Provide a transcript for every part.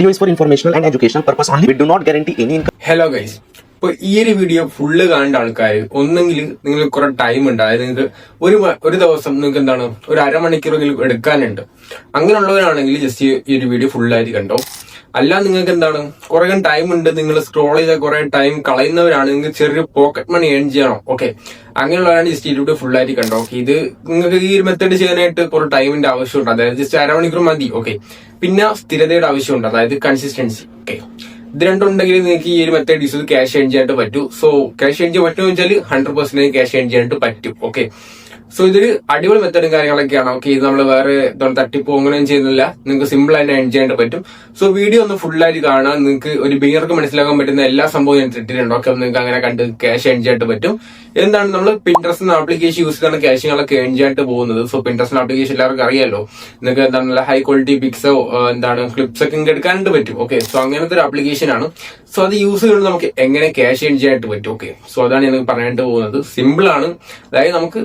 Video is for informational and educational purpose only. We do not guarantee any income. Hello guys, ഇപ്പൊ ഈ ഒരു video full കാണേണ്ട ആൾക്കാർ ഒന്നെങ്കിൽ നിങ്ങൾ കുറെ ടൈം ഉണ്ട്, അതായത് നിങ്ങൾക്ക് ഒരു ദിവസം നിങ്ങൾക്ക് എന്താണ് ഒരു അരമണിക്കൂറെങ്കിലും എടുക്കാനുണ്ട്. അങ്ങനെയുള്ളവരാണെങ്കിൽ ജസ്റ്റ് ഈ ഒരു വീഡിയോ ഫുള്ളായിട്ട് കണ്ടോ. അല്ല നിങ്ങൾക്ക് എന്താണ് കുറെ ടൈം ഉണ്ട്, നിങ്ങൾ സ്ക്രോൾ ചെയ്ത കുറെ ടൈം കളയുന്നവരാണ്, നിങ്ങൾക്ക് ചെറിയൊരു പോക്കറ്റ് മണി ഏൺ ചെയ്യണം. ഓക്കെ, അങ്ങനെയുള്ളവരാണ് ജസ്റ്റ് ഈ വീഡിയോ ഫുള്ളായിട്ട് കണ്ടോ. ഓക്കെ, ഇത് നിങ്ങൾക്ക് ഈ ഒരു മെത്തേഡ് ചെയ്യാനായിട്ട് കുറെ ടൈമിന്റെ ആവശ്യമുണ്ട്, അതായത് ജസ്റ്റ് അരമണിക്കൂർ മതി. ഓക്കെ, പിന്നെ സ്ഥിരതയുടെ ആവശ്യമുണ്ട്, അതായത് കൺസിസ്റ്റൻസി. ഓക്കെ, ഇത് രണ്ടുണ്ടെങ്കിൽ നിങ്ങൾക്ക് ഈ ഒരു മെത്തേഡ് യൂസ് ചെയ്ത് ക്യാഷ് ഏൺ ചെയ്യാനായിട്ട് പറ്റും. സോ ക്യാഷ് ഏൺ ചെയ്യാൻ പറ്റുമെന്ന് വെച്ചാൽ 100% ക്യാഷ് ഏൺ ചെയ്യാനായിട്ട് പറ്റും. ഓക്കെ, സോ ഇതൊരു അടിപൊളി മെത്തേഡും കാര്യങ്ങളൊക്കെയാണ്. ഓക്കെ, ഇത് നമ്മൾ വേറെ തട്ടിപ്പോ അങ്ങനെയും ചെയ്യുന്നില്ല, നിങ്ങൾക്ക് സിമ്പിൾ ആയിട്ട് ഏൺ ചെയ്യാനായിട്ട് പറ്റും. സോ വീഡിയോ ഒന്ന് ഫുള്ളായിട്ട് കാണാൻ നിങ്ങൾക്ക് ഒരു ബിഗിനർക്ക് മനസ്സിലാക്കാൻ പറ്റുന്ന എല്ലാ സംഭവം ഞാൻ ഇട്ടിട്ടുണ്ട്. ഓക്കെ, നിങ്ങൾക്ക് അങ്ങനെ കണ്ട് ക്യാഷ് ഏൺ ചെയ്യാനായിട്ട് പറ്റും. എന്താണ് നമ്മൾ പിൻട്രസ്റ്റ് എന്ന ആപ്ലിക്കേഷൻ യൂസ് ചെയ്താണ് ക്യാഷുകളൊക്കെ ഏൺ ചെയ്യാനായിട്ട് പോകുന്നത്. സോ പിൻട്രസ്റ്റ് ആപ്ലിക്കേഷൻ എല്ലാവർക്കും അറിയാലോ, നിങ്ങൾക്ക് എന്താണ് നല്ല ഹൈ ക്വാളിറ്റി പിക്സോ എന്താണ് ക്ലിപ്സ് ഒക്കെ നിങ്ങൾക്ക് എടുക്കാനായിട്ട് പറ്റും. ഓക്കെ, സോ അങ്ങനത്തെ ഒരു ആപ്ലിക്കേഷൻ ആണ്. സോ അത് യൂസ് ചെയ്തുകൊണ്ട് നമുക്ക് എങ്ങനെ ക്യാഷ് ഏൺ ചെയ്യാനായിട്ട് പറ്റും. ഓക്കെ, സോ അതാണ് ഞാൻ പറയാനായിട്ട് പോകുന്നത്. സിമ്പിൾ ആണ്, അതായത് നമുക്ക്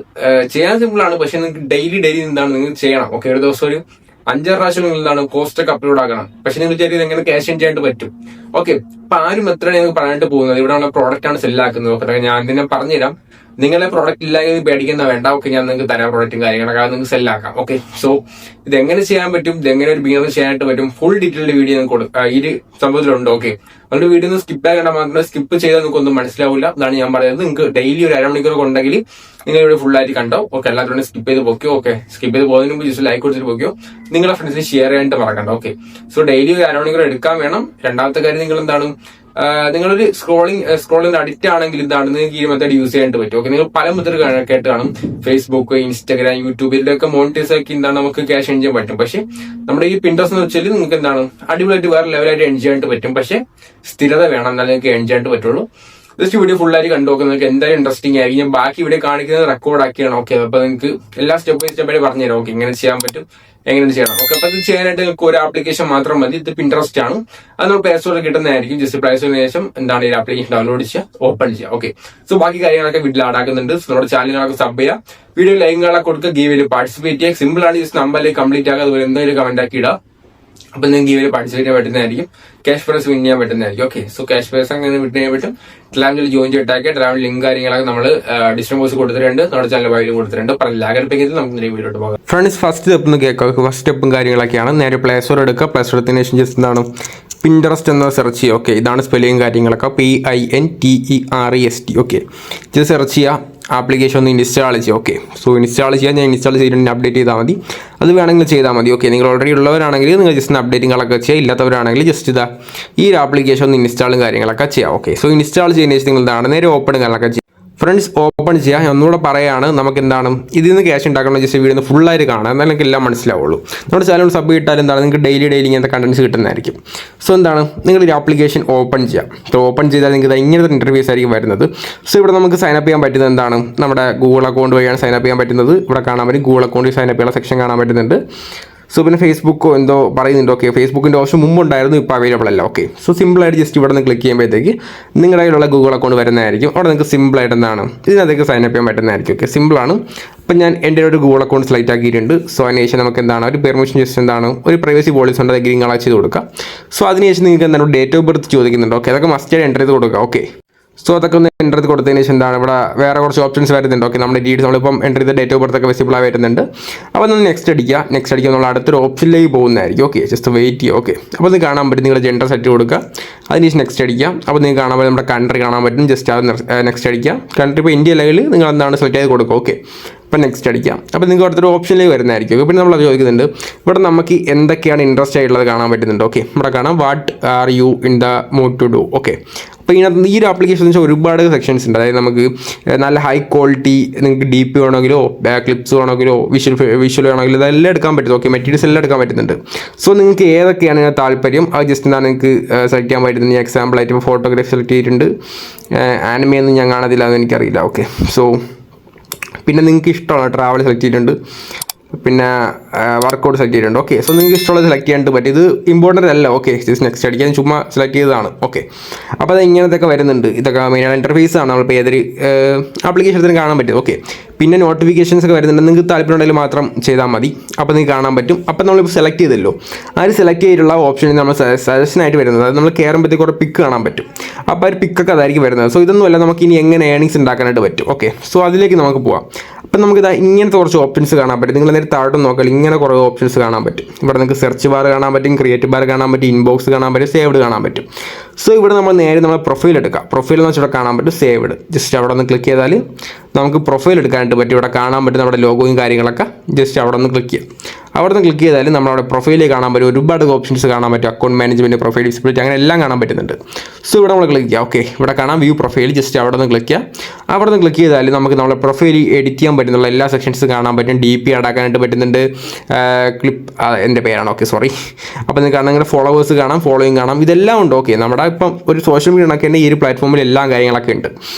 ചെയ്യാൻ സിമ്പിൾ ആണ്, പക്ഷെ നിങ്ങൾക്ക് ഡെയിലി എന്താണ് നിങ്ങൾ ചെയ്യണം. ഓക്കെ, ഒരു ദിവസം ഒരു 5-6 പ്രാവശ്യം നിങ്ങൾ എന്താണ് പോസ്റ്റ് ഒക്കെ അപ്ലോഡ് ആക്കണം. പക്ഷെ നിങ്ങൾ വിചാരിക്കുന്നത് എങ്ങനെ ക്യാഷ് ഏൺ ചെയ്യാനായിട്ട് പറ്റും. ഓക്കെ, അപ്പൊ ആ ഒരു മെത്തേഡ് ഞങ്ങൾക്ക് പറയാനായിട്ട് പോകുന്നത്. ഇവിടെ നമ്മൾ പ്രോഡക്റ്റ് ആണ് സെല്ലാക്കുന്നത്. ഓക്കെ, ഞാൻ ഇതിനെ പറഞ്ഞുതരാം. നിങ്ങളെ പ്രോഡക്റ്റ് ഇല്ലെങ്കിൽ പേടിക്കുന്ന വേണ്ട. ഓക്കെ, ഞാൻ നിങ്ങൾക്ക് തരാം പ്രോഡക്റ്റും കാര്യങ്ങളൊക്കെ, അത് നിങ്ങൾക്ക് സെല്ലാക്കാം. ഓക്കെ, സോ ഇത് എങ്ങനെ ചെയ്യാൻ പറ്റും, ഇതെങ്ങനെ ഒരു ബിഗിനർ ചെയ്യാനായിട്ട് പറ്റും, ഫുൾ ഡീറ്റെയിൽഡ് വീഡിയോ നിങ്ങൾക്ക് ഈ ഒരു സംഭവത്തിലുണ്ട്. ഓക്കെ, അതുകൊണ്ട് വീഡിയോ ഒന്ന് സ്കിപ്പ് ആക്കേണ്ട, മാത്രമേ സ്കിപ്പ് ചെയ്താൽ നിങ്ങൾക്ക് ഒന്നും മനസ്സിലാവില്ല. അതാണ് ഞാൻ പറയുന്നത്. നിങ്ങൾക്ക് ഡെയിലി ഒരു അരമണിക്കൂർ ഉണ്ടെങ്കിൽ നിങ്ങൾ ഇവിടെ ഫുൾ ആയിട്ട് കണ്ടോ. ഓക്കെ, എല്ലാവരും സ്കിപ്പ് ചെയ്ത് പോക്കോ. ഓക്കെ, സ്കിപ്പ് ചെയ്ത് പോകുന്നതിന് മുമ്പ് ജസ്റ്റ് ലൈക്ക് കൊടുത്തിട്ട് പോക്കോ. നിങ്ങളുടെ ഫ്രണ്ട്സിന് ഷെയർ ചെയ്യാനായിട്ട് മറക്കണ്ട. ഓക്കെ, സോ ഡെയിലി ഒരു അരമണിക്കൂർ എടുക്കാൻ വേണം. രണ്ടാമത്തെ കാര്യം, നിങ്ങൾ എന്താണ് നിങ്ങളൊരു സ്ക്രോളിംഗ് അഡിക്റ്റ് ആണെങ്കിൽ എന്താണ് നിങ്ങൾക്ക് ഈ മെത്തേഡ് യൂസ് ചെയ്യാനായിട്ട് പറ്റും. ഓക്കെ, നിങ്ങൾ പല മെത്തേഡ് കേട്ട് കാണും. ഫേസ്ബുക്ക്, ഇൻസ്റ്റാഗ്രാം, യൂട്യൂബ്, ഇതിലൊക്കെ മോണിറ്റൈസ് ആക്കി എന്താണ് നമുക്ക് ക്യാഷ് ഏൺ ചെയ്യാൻ പറ്റും. പക്ഷെ നമ്മുടെ ഈ പിൻട്രസ്റ്റ് എന്ന് വെച്ചാൽ നിങ്ങൾക്ക് എന്താണ് അടിപൊളിയായിട്ട് വേറെ ലെവലായിട്ട് ഏൺ ചെയ്യാനായിട്ട് പറ്റും. പക്ഷെ സ്ഥിരത വേണം, എന്നാലും നിങ്ങൾക്ക് ഏൺ ചെയ്യാനായിട്ട് പറ്റുള്ളൂ. ജസ്റ്റ് വീഡിയോ ഫുള്ളായിട്ട് കണ്ടുനോക്കുക, നിങ്ങൾക്ക് എന്തായാലും ഇൻട്രസ്റ്റിംഗ് ആയിരിക്കും. ഞാൻ ബാക്കി ഇവിടെ കാണിക്കുന്നത് റെക്കോർഡ് ആക്കിയാണ്. ഓക്കെ, അപ്പൊ നിങ്ങൾക്ക് എല്ലാ സ്റ്റെപ്പ് ബൈ സ്റ്റെപ്പായിട്ട് പറഞ്ഞുതരാം. ഓക്കെ, ഇങ്ങനെ ചെയ്യാൻ പറ്റും, എങ്ങനെ ചെയ്യണം. ഓക്കെ, അപ്പൊ ഇത് ചെയ്യാനായിട്ട് നിങ്ങൾക്ക് ഒരു ആപ്ലിക്കേഷൻ മാത്രം മതി. ഇത് പിൻട്രസ്റ്റ് ആണ്, അത് നമ്മൾ പ്ലേ സ്റ്റോറിൽ കിട്ടുന്നതായിരിക്കും. ജസ്റ്റ് പ്ലേ സ്റ്റോറിന് ശേഷം എന്താണ് ഈ ആപ്ലിക്കേഷൻ ഡൗൺലോഡ് ചെയ്യുക, ഓപ്പൺ ചെയ്യുക. ഓക്കെ, സോ ബാക്കി കാര്യങ്ങളൊക്കെ വീട്ടിൽ ആഡാക്കുന്നുണ്ട്. നമ്മുടെ ചാനലുകളൊക്കെ സബ് ചെയ്യുക, വീഡിയോ ലൈക്കുകളൊക്കെ കൊടുക്കുക, ഗീവിൽ പാർട്ടിസിപ്പേറ്റ് ചെയ്യുക. സിമ്പിൾ ആണ്, ജസ്റ്റ് നമ്പറിലേക്ക് കംപ്ലീറ്റ് ആക്കുക. അതുപോലെ എന്തെങ്കിലും കമന്റ് ആക്കി ഇടുക. അപ്പൊ നിങ്ങൾക്ക് ഗീവിൽ പാർട്ടിസിപ്പേറ്റ് ചെയ്യാൻ പറ്റുന്നതായിരിക്കും, ക്യാഷ് പ്രൈസ് വിൻ ചെയ്യാൻ പറ്റുന്നതായിരിക്കും. ഓക്കെ, സോ ക്യാഷ് പ്രൈസ് അങ്ങനെ വിൻ ചെയ്യാൻ പറ്റും. ടെലഗ്രാമിൽ ജോയിൻ ചെയ്തിട്ടാക്കിയ ടെലഗ്രാമിൽ ലിങ്ക് കാര്യങ്ങളൊക്കെ നമ്മൾ ഡിസ്ക്രിപ്ഷൻ ബോക്സ് കൊടുത്തിട്ടുണ്ട്, നമ്മുടെ ചാനൽ വഴിയിൽ കൊടുത്തിട്ടുണ്ട്. ലാഗറിപ്പിക്കുന്നത് നമുക്ക് വീഡിയോട്ട് പോകാം. ഫ്രണ്ട്സ്, ഫസ്റ്റ് സ്റ്റെപ്പ് ഒന്ന് കേൾക്കുക. ഫസ്റ്റ് സ്റ്റെപ്പും കാര്യങ്ങളൊക്കെയാണ്. നേരെ പ്ലേ സ്റ്റോർ എടുക്കുക. പ്ലേ സ്റ്റോർ എടുത്തതിന് ശേഷം ജസ്റ്റ് എന്താണ് പിൻട്രസ്റ്റ് എന്ന് സെർച്ച് ചെയ്യുക. ഓക്കെ, ഇതാണ് സ്പെല്ലിങ് കാര്യങ്ങളൊക്കെ, PINTEREST. ഓക്കെ, ഇത് സെർച്ച് ചെയ്യുക. ആപ്ലിക്കേഷൻ ഒന്ന് ഇൻസ്റ്റാൾ ചെയ്യുക. ഓക്കെ, സോ ഇൻസ്റ്റാൾ ചെയ്യാൻ ഞാൻ ഇൻസ്റ്റാൾ ചെയ്തിട്ടുണ്ടെങ്കിൽ അപ്ഡേറ്റ് ചെയ്താൽ മതി. അത് വേണമെങ്കിൽ ചെയ്താൽ മതി. ഓക്കെ, നിങ്ങൾ ഓൾറെഡി ഉള്ളവരാണെങ്കിൽ നിങ്ങൾ ജസ്റ്റ് അപ്ഡേറ്റിങ്ങളൊക്കെ ചെയ്യുക. ഇല്ലാത്തവരാണെങ്കിൽ ജസ്റ്റ് ഇതാ ഈ ഒരു ആപ്ലിക്കേഷൻ ഒന്ന് ഇൻസ്റ്റാളും കാര്യങ്ങളൊക്കെ ചെയ്യാം. ഓക്കെ, സോ ഇൻസ്റ്റാൾ ചെയ്യുന്ന ശേഷം നിങ്ങൾ എന്താണ് നേരെ ഓപ്പൺ കാര്യങ്ങളൊക്കെ ചെയ്യുക. ഫ്രണ്ട്സ്, ഓപ്പൺ ചെയ്യുക. ഒന്നുകൂടെ പറയുകയാണ്, നമുക്ക് എന്താണ് ഇതിൽ നിന്ന് ക്യാഷ് ഉണ്ടാക്കണം. ജസ്റ്റ് വീഡിയോ ഫുള്ളായിട്ട് കാണാം, എന്നാൽ നിങ്ങൾക്ക് എല്ലാം മനസ്സിലാവുള്ളൂ. നമ്മുടെ ചാനൽ സബ് ഇട്ടാൽ എന്താണ് നിങ്ങൾക്ക് ഡെയിലി ഇങ്ങനത്തെ കണ്ടൻസ് കിട്ടുന്നതായിരിക്കും. സോ എന്താണ് നിങ്ങളൊരു ആപ്ലിക്കേഷൻ ഓപ്പൺ ചെയ്യാം. സോ ഓപ്പൺ ചെയ്താൽ നിങ്ങൾക്ക് ഇങ്ങനത്തെ ഇൻ്റർഫേസ് ആയിരിക്കും വരുന്നത്. സോ ഇവിടെ നമുക്ക് സൈനപ്പ് ചെയ്യാൻ പറ്റുന്നത് എന്താണ് നമ്മുടെ ഗൂഗിൾ അക്കൗണ്ട് വഴിയാണ് സൈനപ്പ് ചെയ്യാൻ പറ്റുന്നത്. ഇവിടെ കാണാൻ പറ്റും ഗൂഗിൾ അക്കൗണ്ടിൽ സൈനപ്പ് ചെയ്യാനുള്ള സെക്ഷൻ കാണാൻ പറ്റുന്നുണ്ട്. സോ പിന്നെ ഫേസ്ബുക്കോ എന്തോ പറയുന്നുണ്ട്. ഓക്കെ, ഫേസ്ബുക്കിൻ്റെ ഓപ്ഷൻ മുമ്പുണ്ടായിരുന്നു, ഇപ്പോൾ അവൈലബിൾ അല്ല. ഓക്കെ, സോ സിമ്പിളായിട്ട് ജസ്റ്റ് ഇവിടെ നിന്ന് ക്ലിക്ക് ചെയ്യുമ്പോഴത്തേക്ക് നിങ്ങളുടെ കയ്യിലുള്ള ഗൂഗിൾ അക്കൗണ്ട് വരുന്നതായിരിക്കും. അവിടെ നിങ്ങൾക്ക് സിമ്പിളായിട്ട് എന്താണ് ഇതിനകത്തേക്ക് സൈനപ്പ് ചെയ്യാൻ പറ്റുന്നതായിരിക്കും. ഓക്കെ, സിമ്പിളാണ്. അപ്പം ഞാൻ എൻ്റെ ഒരു ഗൂഗിൾ അക്കൗണ്ട് സെലക്ട് ആക്കിയിട്ടുണ്ട്. സോ അതിനുശേഷം നമുക്ക് എന്താണ് ഒരു പെർമിഷൻ ജസ്റ്റ് എന്താണ് ഒരു പ്രൈവസി പോളിസി ഉണ്ട്, അത് ഗ്രീൻ കളർ ചെയ്ത് കൊടുക്കുക. സോ അതിനുശേഷം നിങ്ങൾക്ക് എന്താണ് ഡേറ്റ് ഓഫ് ബർത്ത് ചോദിക്കുന്നുണ്ട്. ഓക്കെ, അതൊക്കെ മസ്റ്റായിട്ട് എൻ്റർ ചെയ്ത് കൊടുക്കുക. ഓക്കെ, സോ അതൊക്കെ ഒന്ന് എൻ്റർ ചെയ്ത് കൊടുത്തതിന് ശേഷം എന്താണ് ഇവിടെ വേറെ കുറച്ച് ഓപ്ഷൻസ് വരുന്നുണ്ട്. ഓക്കെ, നമ്മുടെ ഡീറ്റെയിൽസ് നമ്മളിപ്പം എൻ്റർ ചെയ്ത ഡേറ്റ് ഓഫ് ബർത്ത് ഒക്കെ വിസിബിൾ ആയി വരുന്നുണ്ട്. അപ്പോൾ നമ്മൾ നെക്സ്റ്റ് അടിക്കുക നമ്മൾ അടുത്തൊരു ഓപ്ഷനിലേക്ക് പോകുന്നതായിരിക്കും. ഓക്കെ, ജസ്റ്റ് വെയിറ്റ് ചെയ്യുക. ഓക്കെ, അപ്പോൾ ഇത് കാണാൻ പറ്റും, നിങ്ങളുടെ ജെൻഡർ സെറ്റ് കൊടുക്കുക. അതിനുശേഷം നെക്സ്റ്റ് അടിക്കുക. അപ്പോൾ നിങ്ങൾക്ക് കാണാൻ പറ്റും നമ്മുടെ കൺട്രി കാണാൻ പറ്റും. ജസ്റ്റ് അത് നെക്സ്റ്റ് അടിക്കുക. കൺട്രി ഇപ്പോൾ ഇന്ത്യ അല്ലെങ്കിൽ നിങ്ങൾ എന്താണ് സെലക്ട് ചെയ്ത് കൊടുക്കുക. ഓക്കെ, അപ്പോൾ നെക്സ്റ്റ് അടിക്കാം. അപ്പോൾ നിങ്ങൾക്ക് അടുത്തൊരു ഓപ്ഷനിലേക്ക് വരുന്നതായിരിക്കും. പിന്നെ നമ്മൾ അത് ചോദിക്കുന്നുണ്ട്. ഇവിടെ നമുക്ക് എന്തൊക്കെയാണ് ഇൻട്രസ്റ്റ് ആയിട്ടുള്ളത് കാണാൻ പറ്റുന്നുണ്ട്. ഓക്കെ, ഇവിടെ കാണാം what are you in the mood to do. Okay, അപ്പോൾ ഇതിനകത്ത് ഈ ഒരു ആപ്ലിക്കേഷൻ എന്ന് വെച്ചാൽ ഒരുപാട് സെക്ഷൻസ് ഉണ്ട്. അതായത് നമുക്ക് നല്ല ഹൈ ക്വാളിറ്റി നിങ്ങൾക്ക് DP വേണമെങ്കിലോ ക്ലിപ്സ് വേണമെങ്കിലോ വിഷ്വൽ വേണമെങ്കിലോ ഇതെല്ലാം എടുക്കാൻ പറ്റും. ഓക്കെ, മെറ്റീരിയൽസ് എല്ലാം എടുക്കാൻ പറ്റുന്നുണ്ട്. സോ നിങ്ങൾക്ക് ഏതൊക്കെയാണ് താല്പര്യം അത് ജസ്റ്റ് എന്താണ് നിങ്ങൾക്ക് സെലക്ട് ചെയ്യാൻ പറ്റുന്നത്. ഞാൻ എക്സാമ്പിളായിട്ട് ഇപ്പോൾ ഫോട്ടോഗ്രാഫി സെലക്ട് ചെയ്തിട്ടുണ്ട്. ആനിമയൊന്നും ഞാൻ കാണത്തില്ല, അതെനിക്കറിയില്ല. ഓക്കെ, സോ പിന്നെ നിങ്ങൾക്ക് ഇഷ്ടമാണ് ട്രാവൽ സെലക്ട് ചെയ്തിട്ടുണ്ട്. പിന്നെ വർക്കൗട്ട് സെലക്ട് ചെയ്തിട്ടുണ്ട്. ഓക്കെ, സോ നിങ്ങൾക്ക് ഇഷ്ടമുള്ളത് സെലക്ട് ചെയ്യാനായിട്ട് പറ്റും. ഇത് ഇമ്പോർട്ടൻ്റ് അല്ല. ഓക്കെ, ജസ്റ്റ് നെക്സ്റ്റ് അടിക്കാൻ ചുമ്മാ സെലക്ട് ചെയ്തതാണ്. ഓക്കെ, അപ്പോൾ അത് ഇങ്ങനത്തെയൊക്കെ വരുന്നുണ്ട്. ഇതൊക്കെ മെയിനായിട്ട് ഇൻ്റർഫേസ് ആണ് നമ്മളിപ്പോൾ ഏതൊരു ആപ്ലിക്കേഷനത്തിന് കാണാൻ പറ്റും. ഓക്കെ, പിന്നെ നോട്ടിഫിക്കേഷൻസ് ഒക്കെ വരുന്നുണ്ട്. നിങ്ങൾക്ക് താല്പര്യമുണ്ടെങ്കിൽ മാത്രം ചെയ്താൽ മതി. അപ്പോൾ നിങ്ങൾക്ക് കാണാൻ പറ്റും. അപ്പോൾ നമ്മളിപ്പോൾ സെലക്ട് ചെയ്തല്ലോ, ആ ഒരു സെലക്ട് ചെയ്തിട്ടുള്ള ഓപ്ഷനിൽ നമ്മൾ സജഷനായിട്ട് വരുന്നത്, അത് നമ്മൾ കയറുമ്പോഴത്തേക്ക് കുറേ പിക്ക് കാണാൻ പറ്റും. അപ്പോൾ ആ ഒരു പിക്കൊക്കെ അതായിരിക്കും വരുന്നത്. സോ ഇതൊന്നുമല്ല, നമുക്ക് ഇനി എങ്ങനെ ഏണിങ്സ് ഉണ്ടാക്കാനായിട്ട് പറ്റും. ഓക്കെ, സോ അതിലേക്ക് നമുക്ക് പോവാം. അപ്പം നമുക്കിത് ഇങ്ങനത്തെ കുറച്ച് ഓപ്ഷൻസ് കാണാൻ പറ്റും. നിങ്ങൾ നേരെ താഴോട്ട് നോക്കിയാൽ ഇങ്ങനെ കുറേ ഓപ്ഷൻസ് കാണാൻ പറ്റും. ഇവിടെ നിങ്ങൾക്ക് സെർച്ച് ബാർ കാണാൻ പറ്റും, ക്രിയേറ്റ് ബാർ കാണാൻ പറ്റും, ഇൻബോക്സ് കാണാൻ പറ്റും, സേവ്ഡ് കാണാൻ പറ്റും. സോ ഇവിടെ നമ്മൾ നേരെ നമ്മളെ പ്രൊഫൈൽ എടുക്കാം. പ്രൊഫൈൽ എന്ന് വെച്ചാൽ കാണാൻ പറ്റും സേവ്ഡ്. ജസ്റ്റ് അവിടെ ഒന്ന് ക്ലിക്ക് ചെയ്താൽ നമുക്ക് പ്രൊഫൈൽ എടുക്കാനായിട്ട് പറ്റും. ഇവിടെ കാണാൻ പറ്റും നമ്മുടെ ലോഗോയും കാര്യങ്ങളൊക്കെ. ജസ്റ്റ് അവിടെ ഒന്ന് ക്ലിക്ക് ചെയ്യാം. അവിടെ നിന്ന് ക്ലിക്ക് ചെയ്താൽ നമ്മളവിടെ പ്രൊഫൈലിൽ കാണാൻ പറ്റും. ഒരുപാട് ഓപ്ഷൻസ് കാണാൻ പറ്റും. അക്കൗണ്ട് മാനേജ്മെൻറ്റ്, പ്രൊഫൈൽ വിസിബിലിറ്റി, അങ്ങനെ എല്ലാം കാണാൻ പറ്റുന്നുണ്ട്. സോ ഇവിടെ നമ്മൾ ക്ലിക്ക് ചെയ്യാം. ഓക്കെ, ഇവിടെ കാണാം വ്യൂ പ്രൊഫൈൽ. ജസ്റ്റ് അവിടെ നിന്ന് ക്ലിക്ക് ചെയ്യുക. അവിടെ നിന്ന് ക്ലിക്ക് ചെയ്താൽ നമുക്ക് നമ്മുടെ പ്രൊഫൈൽ എഡിറ്റ് ചെയ്യാൻ പറ്റുന്നുള്ള എല്ലാ സെക്ഷൻസ് കാണാൻ പറ്റും. DP ആഡാക്കാനായിട്ട് പറ്റുന്നുണ്ട്. ക്ലിപ്പ് എൻ്റെ പേരാണ്. Okay, sorry. അപ്പോൾ നിങ്ങൾക്ക് കാണാൻ നിങ്ങളുടെ ഫോളോവേഴ്സ് കാണാം, ഫോളോയിങ് കാണാം, ഇതെല്ലാം ഉണ്ട്. ഓക്കെ, നമ്മുടെ ഇപ്പം ഒരു സോഷ്യൽ മീഡിയ കണക്ക് തന്നെ ഈ ഒരു പ്ലാറ്റ്ഫോമിൽ എല്ലാ കാര്യങ്ങളൊക്കെ ഉണ്ട്.